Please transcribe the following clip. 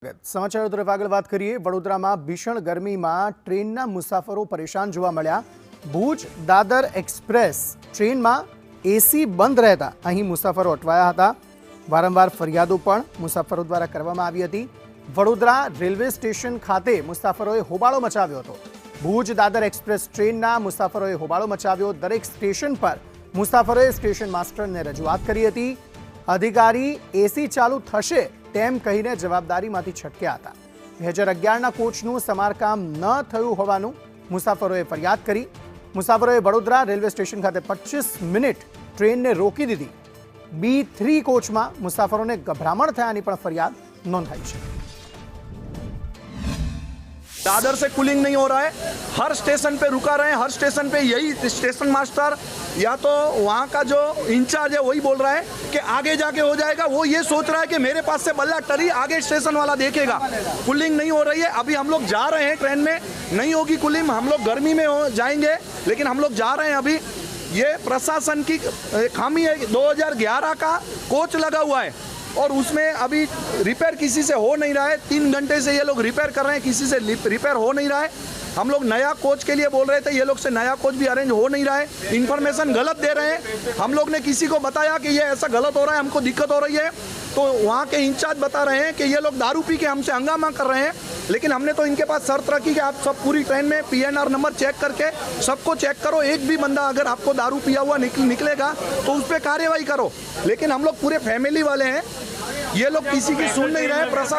સમાચારો તરફ આગળ વાત કરીએ। વડોદરામાં ભીષણ ગરમીમાં ટ્રેનના મુસાફરો પરેશાન જોવા મળ્યા। ભુજ દાદર એક્સપ્રેસ ટ્રેનમાં એસી બંધ રહેતા અહીં મુસાફરો અટવાયા હતા। વારંવાર ફરિયાદો પણ મુસાફરો દ્વારા કરવામાં આવી હતી। વડોદરા રેલવે સ્ટેશન ખાતે મુસાફરોએ હોબાળો મચાવ્યો હતો। ભુજ દાદર એક્સપ્રેસ ટ્રેનના મુસાફરોએ હોબાળો મચાવ્યો। દરેક સ્ટેશન પર મુસાફરોએ સ્ટેશન માસ્ટરને રજૂઆત કરી હતી। અધિકારી એસી ચાલુ થશે તેમ કહીને જવાબદારીમાંથી છટક્યા હતા। 2011ના કોચનું સમારકામ ન થયું હોવાનું મુસાફરોએ ફરિયાદ કરી। મુસાફરોએ વડોદરા રેલવે સ્ટેશન ખાતે 25 મિનિટ ટ્રેનને રોકી દીધી। B3 કોચમાં મુસાફરોને ગભરામણ થયાની પણ ફરિયાદ નોંધાઈ છે। दादर से कूलिंग नहीं हो रहा है, हर स्टेशन पे रुका रहे हैं। हर स्टेशन पे यही स्टेशन मास्टर या तो वहाँ का जो इंचार्ज है वही बोल रहा है कि आगे जाके हो जाएगा। वो ये सोच रहा है कि मेरे पास से बल्ला टरी आगे स्टेशन वाला देखेगा। कूलिंग नहीं हो रही है। अभी हम लोग जा रहे हैं, ट्रेन में नहीं होगी कूलिंग। हम लोग गर्मी में जाएंगे, लेकिन हम लोग जा रहे हैं। अभी ये प्रशासन की खामी है। 2011 का कोच लगा हुआ है और उसमें अभी रिपेयर किसी से हो नहीं रहा है। 3 घंटे से ये लोग रिपेयर कर रहे हैं, किसी से रिपेयर हो नहीं रहा है। हम लोग नया कोच के लिए बोल रहे थे, ये लोग से नया कोच भी अरेंज हो नहीं रहा है। इन्फॉर्मेशन गलत दे रहे हैं। हम लोग ने किसी को बताया कि ये ऐसा गलत हो रहा है, हमको दिक्कत हो रही है, तो वहाँ के इंचार्ज बता रहे हैं कि ये लोग दारू पी के हमसे हंगामा कर रहे हैं। लेकिन हमने तो इनके पास शर्त रखी कि आप सब पूरी ट्रेन में PNR नंबर चेक करके सबको चेक करो। एक भी बंदा अगर आपको दारू पिया हुआ निकलेगा तो उस पर कार्रवाई करो। लेकिन हम लोग पूरे फैमिली वाले हैं, ये लोग किसी की सुन नहीं रहे। प्रशासन